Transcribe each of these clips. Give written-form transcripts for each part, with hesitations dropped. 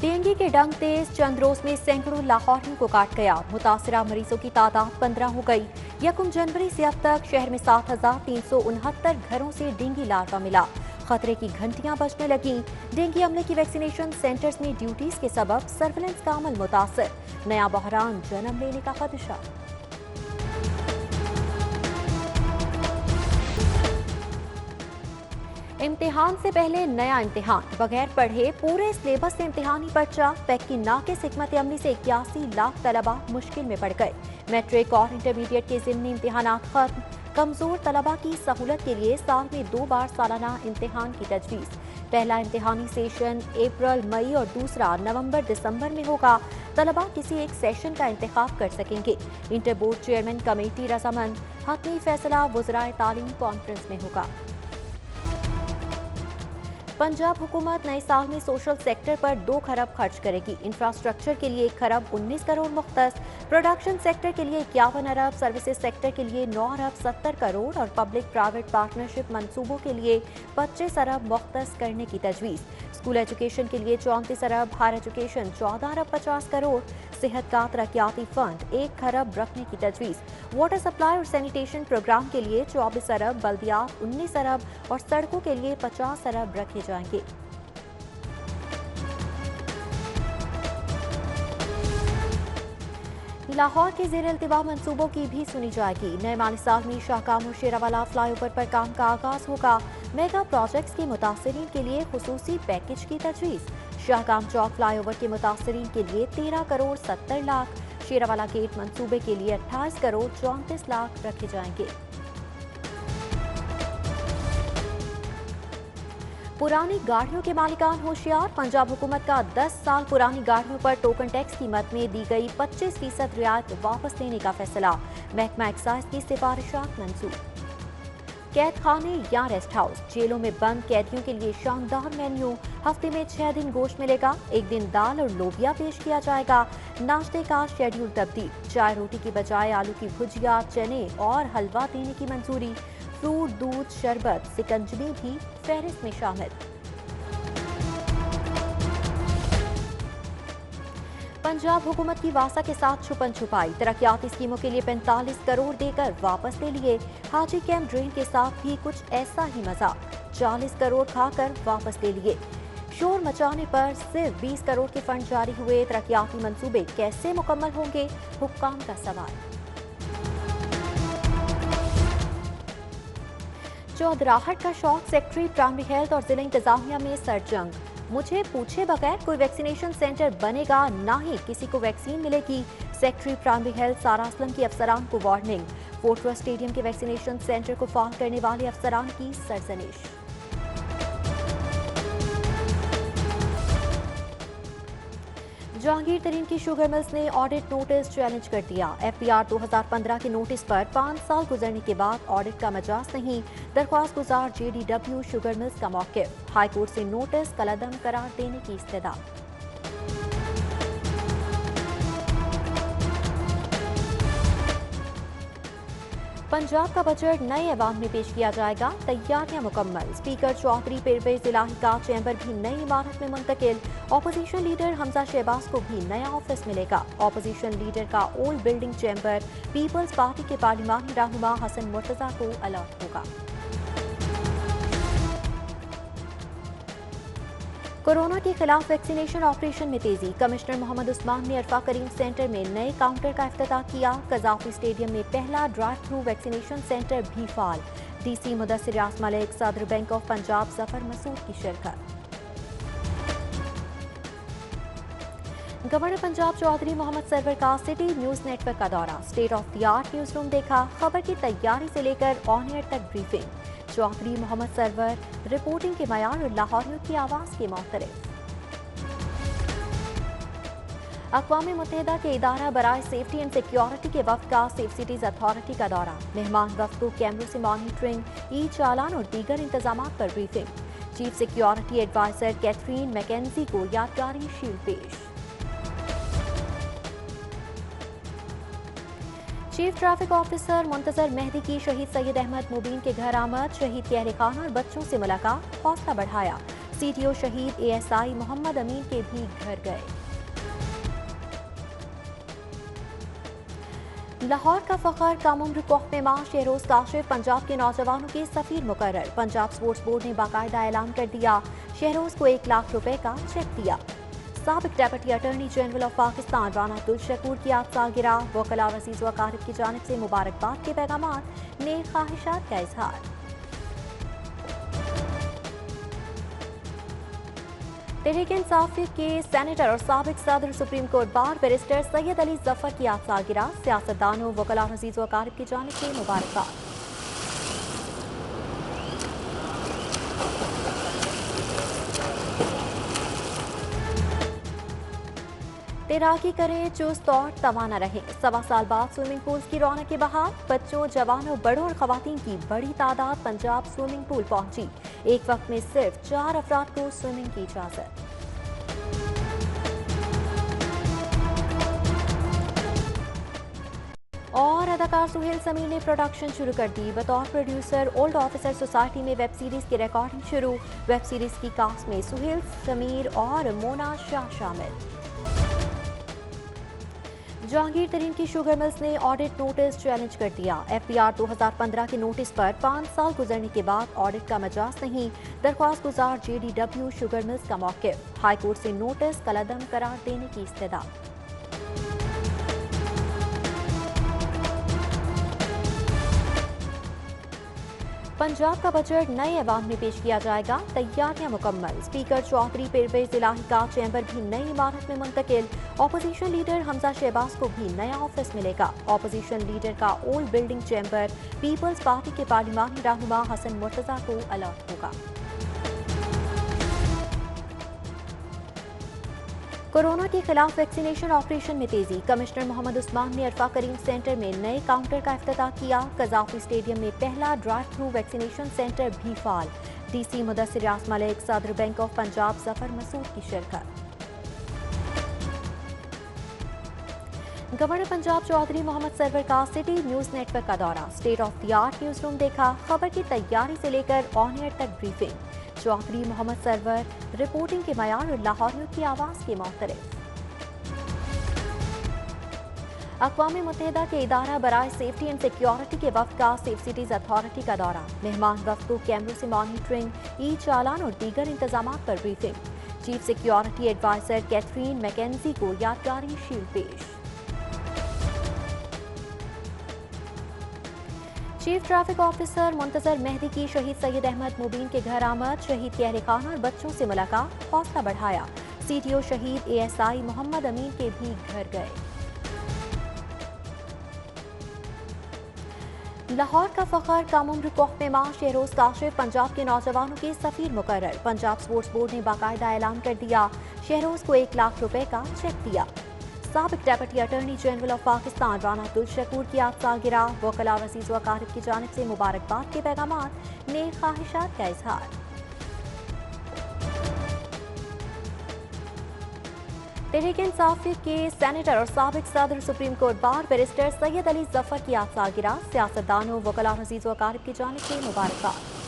Dengue के डंक तेज, चंद रोज में सैकड़ों लाहौरियों को काट गया। मुतासरा मरीजों की तादाद 15 हो गई। 1 जनवरी से अब तक शहर में 7,369 घरों से डेंगू लार्वा मिला। खतरे की घंटियां बजने लगी। डेंगू अमले की वैक्सीनेशन सेंटर्स में ड्यूटीज के सबब सर्विलेंस का अमल मुतासर। नया बहरान जन्म लेने का खदशा। इम्तिहान से पहले नया इम्तिहान, बगैर पढ़े पूरे सिलेबस से इम्तिहानी पर्चा। पैक की नाकिस हिकमत अमली से 81 लाख तलबा मुश्किल में पड़ गए। मैट्रिक और इंटरमीडिएट के ज़िमनी इम्तिहानात खत्म। कमजोर तलबा की सहूलत के लिए साल में 2 बार सालाना इम्तिहान की तजवीज़। पहला इम्तिहानी सेशन अप्रैल मई और दूसरा नवंबर दिसंबर में होगा। तलबा किसी एक सेशन का इंतखाब कर सकेंगे। इंटर बोर्ड चेयरमैन कमेटी रजामंद। हतमी फैसला वज़राए तालीम कॉन्फ्रेंस में होगा। पंजाब हुकूमत नए साल में सोशल सेक्टर पर 2 खरब खर्च करेगी। इंफ्रास्ट्रक्चर के लिए 1 खरब 19 करोड़ मुख्तस, प्रोडक्शन सेक्टर के लिए 51 अरब, सर्विसेज सेक्टर के लिए 9 अरब 70 करोड़ और पब्लिक प्राइवेट पार्टनरशिप मंसूबों के लिए 25 अरब मुख्तस करने की तजवीज़। स्कूल एजुकेशन के लिए 34 अरब, हायर एजुकेशन 14 अरब 50 करोड़, सेहत का तरक्याती फंड 1 खरब रखने की तजवीज़। वाटर सप्लाई और सैनिटेशन प्रोग्राम के लिए 24 अरब, बल्दियात 19 अरब और सड़कों के लिए 50 अरब रखे जाएंगे। लाहौर के ज़ेर इल्तिवा मंसूबों की भी सुनी जाएगी। नए माली साल में शाहकाम और शेरावाला फ्लाईओवर पर काम का आगाज होगा। मेगा प्रोजेक्ट्स के मुतासरीन के लिए खुसूसी पैकेज की तजवीज़। शाहकाम चौक फ्लाईओवर के मुतासरीन के लिए 13 करोड़ 70 लाख, शेरावाला गेट मंसूबे के लिए 28 करोड़ 34 लाख रखे जाएंगे। पुरानी गाड़ियों के मालिकान होशियार। पंजाब हुकूमत का 10 साल पुरानी गाड़ियों पर टोकन टैक्स कीमत में दी गई 25% रियायत वापस लेने का फैसला। महकमा एक्साइज की सिफारिशात मंजूर। कैद खाने या रेस्ट हाउस, जेलों में बंद कैदियों के लिए शानदार मेन्यू। हफ्ते में 6 दिन गोश्त मिलेगा, 1 दिन दाल और लोबिया पेश किया जाएगा। नाश्ते का शेड्यूल तब्दील, चाय रोटी की बजाय आलू की भुजिया, चने और हलवा देने की मंजूरी। फ्रूट, दूध, शरबत, सिकंजमी भी फहरिस्त में शामिल। पंजाब हुकूमत की वासा के साथ छुपन छुपाई, तरक्याती स्कीमों के लिए 45 करोड़ देकर वापस ले लिए। हाजी कैंप ड्रेन के साथ भी कुछ ऐसा ही मजा, 40 करोड़ खाकर वापस ले लिए। शोर मचाने पर सिर्फ 20 करोड़ के फंड जारी हुए। तरक्याती मंसूबे कैसे मुकम्मल होंगे, हुक्काम का सवाल। चौधराहट का शौक, सेक्रेटरी प्राइमरी हेल्थ और जिला इंतजामिया में सरजंग। मुझे पूछे बगैर कोई वैक्सीनेशन सेंटर बनेगा, ना ही किसी को वैक्सीन मिलेगी। सेक्रेटरी प्राइमरी हेल्थ सारा असलम की अफसरान को वार्निंग। फोर्टवा स्टेडियम के वैक्सीनेशन सेंटर को फाल करने वाले अफसरान की सरजनिश। जहांगीर तरीन की शुगर मिल्स ने ऑडिट नोटिस चैलेंज कर दिया। FPR 2015 के नोटिस पर 5 साल गुजरने के बाद ऑडिट का मजाज नहीं। दरख्वास्त गुजार JDW शुगर मिल्स का मौक़िफ़। हाईकोर्ट से नोटिस कलअदम करार देने की इस्तदा। पंजाब का बजट नए ऐवान में पेश किया जाएगा, तैयारियां मुकम्मल। स्पीकर चौधरी परवेज इलाही का चैम्बर भी नई इमारत में मुंतकिल। ऑपोजिशन लीडर हमजा शहबाज को भी नया ऑफिस मिलेगा। ऑपोजिशन लीडर का old building chamber Peoples Party के पार्लिमानी रहनुमा हसन मुर्तजा को अलॉट होगा। कोरोना के खिलाफ वैक्सीनेशन ऑपरेशन में तेजी। कमिश्नर मोहम्मद उस्मान ने अरफा करीम सेंटर में नए काउंटर का इफ्तिताह किया। कजाफी स्टेडियम में पहला ड्राइव थ्रू वैक्सीनेशन सेंटर भी फाल। DC मुदस्सिर रियाज मलिक, सदर बैंक ऑफ पंजाब जफर मसूद की शिरकत। गवर्नर पंजाब चौधरी मोहम्मद सरवर का सिटी न्यूज नेटवर्क का दौरा। State of the art news room देखा। खबर की तैयारी से लेकर ऑन एयर तक ब्रीफिंग। चौधरी मोहम्मद सरवर रिपोर्टिंग के मयार और लाहौरियों की आवाज़ के मोहतरफ। अक़वाम मुत्तहिदा के इदारा बराए सेफ्टी एंड सिक्योरिटी के वफ़द का सेफ सिटीज़ अथॉरिटी का दौरा। मेहमान वफ़द को कैमरों से मॉनिटरिंग, ई चालान और दीगर इंतजामात पर briefing. Chief security adviser Catherine Mackenzie को यादगारी शील्ड पेश। Chief traffic officer Muntazir Mehdi की शहीद सैयद अहमद मुबीन के घर आमद। शहीद के अहल खाना और बच्चों से मुलाकात, हौसला बढ़ाया। सीटीओ शहीद एएसआई मोहम्मद अमीन के भी घर गए। लाहौर का फखर कम उम्र कोहपेमा शहरोज काशिफ पंजाब के नौजवानों के सफीर मुकर्रर। पंजाब स्पोर्ट्स बोर्ड ने बाकायदा ऐलान कर दिया, शहरोज को 1 लाख रुपए का चेक दिया। साबिक deputy attorney general of Pakistan Rana Abdul Shakoor की आज सालगिरह, वकला अजीज व अकारिब की जानिब से मुबारकबाद के पैगामात, नेक ख्वाहिशात का इजहार। तहरीक इंसाफ के सेनेटर और साबिक सदर supreme court bar barrister Syed Ali Zafar की आज सालगिरह, सियासतदानों वकला अजीज व अकारिब की जानिब से मुबारकबाद। तैराकी करें, चुस्त और तवाना रहें। 1.25 साल बाद स्विमिंग पूल्स की रौनक के बहार, बच्चों, जवानों, बड़ों और खवातीन की बड़ी तादाद पंजाब स्विमिंग पूल पहुंची। एक वक्त में सिर्फ 4 अफराद को स्विमिंग की इजाजत। और अदाकार सुहेल समीर ने प्रोडक्शन शुरू कर दी। बतौर प्रोड्यूसर ओल्ड ऑफिसर सोसाइटी में वेब सीरीज की रिकॉर्डिंग शुरू। वेब सीरीज की कास्ट में सुहेल समीर और मोना शाह शामिल। जहांगीर तरीन की शुगर मिल्स ने ऑडिट नोटिस चैलेंज कर दिया। एफपीआर 2015 के नोटिस पर 5 साल गुजरने के बाद ऑडिट का मजाज नहीं, दरख्वास्त गुजार जेडीडब्ल्यू शुगर मिल्स का मौकिफ। हाईकोर्ट से नोटिस कलअदम करार देने की इस्तदा। पंजाब का बजट नए ऐवान में पेश किया जाएगा, तैयारियां मुकम्मल। स्पीकर चौधरी परवेज इलाही का चैम्बर भी नई इमारत में मुंतकिल। ऑपोजिशन लीडर हमजा शहबाज को भी नया ऑफिस मिलेगा। ऑपोजिशन लीडर का old building chamber Peoples Party के पार्लिमानी रहनुमा हसन मुर्तजा को अलॉट होगा। कोरोना के खिलाफ वैक्सीनेशन ऑपरेशन में तेजी। कमिश्नर मोहम्मद उस्मान ने अरफा करीम सेंटर में नए काउंटर का इफ्तिताह किया। कजाफी स्टेडियम में पहला ड्राइव थ्रू वैक्सीनेशन सेंटर भी फाल। डीसी मुदस्सिर यास मलिक, सदर बैंक ऑफ पंजाब जफर मसूद की शिरकत। गवर्नर पंजाब चौधरी मोहम्मद सरवर का सिटी न्यूज नेटवर्क का दौरा। State of the art news room देखा। खबर की तैयारी से लेकर ऑन एयर तक ब्रीफिंग। चौधरी मोहम्मद सरवर रिपोर्टिंग के मयार और लाहौरियों की आवाज के मोहतरफ। अक़वाम मुत्तहिदा के इदारा बराए सेफ्टी एंड सिक्योरिटी के वफ्द का सेफ सिटीज अथॉरिटी का दौरा। मेहमान वफ्द को कैमरों से मॉनिटरिंग, ई चालान और दीगर इंतजाम पर briefing. Chief security adviser Catherine Mackenzie को यादगारी शील्ड पेश। Chief traffic officer Muntazir Mehdi की शहीद सैयद अहमद मुबीन के घर आमद। शहीद के अहले खाना और बच्चों से मुलाकात, हौसला बढ़ाया। सीटीओ शहीद एएसआई मोहम्मद अमीन के भी घर गए। लाहौर का फखर कम उम्र कोहपेमा शहरोज काशिफ पंजाब के नौजवानों के सफीर मुकर्रर। पंजाब स्पोर्ट्स बोर्ड ने बाकायदा ऐलान कर दिया, शहरोज को 1 लाख रुपए का चेक दिया। साबिक deputy attorney general of Pakistan Rana Abdul Shakoor की आज सालगिरह, वकला अजीज व अकारिब की जानिब से मुबारकबाद के पैगामात, नेक ख्वाहिशात का इजहार। तहरीक इंसाफ के सेनेटर और साबिक सदर supreme court bar barrister Syed Ali Zafar की आज सालगिरह, सियासतदानों वकला अजीज व अकारिब की जानिब से मुबारकबाद।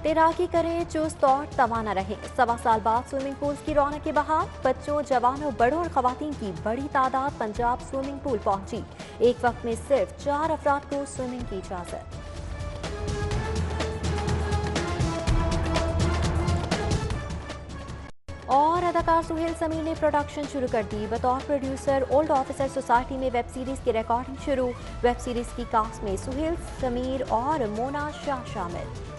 तैराकी करें, चुस्त और तवाना रहें। 1.25 साल बाद स्विमिंग पूल्स की रौनक के बहार, बच्चों, जवानों, बड़ों और खवातीन की बड़ी तादाद पंजाब स्विमिंग पूल पहुंची। एक वक्त में सिर्फ 4 अफराद को स्विमिंग की इजाजत। और अदाकार सुहेल समीर ने प्रोडक्शन शुरू कर दी। बतौर प्रोड्यूसर ओल्ड ऑफिसर सोसाइटी में वेब सीरीज की रिकॉर्डिंग शुरू। वेब सीरीज की कास्ट में सुहेल समीर और मोना शाह शामिल।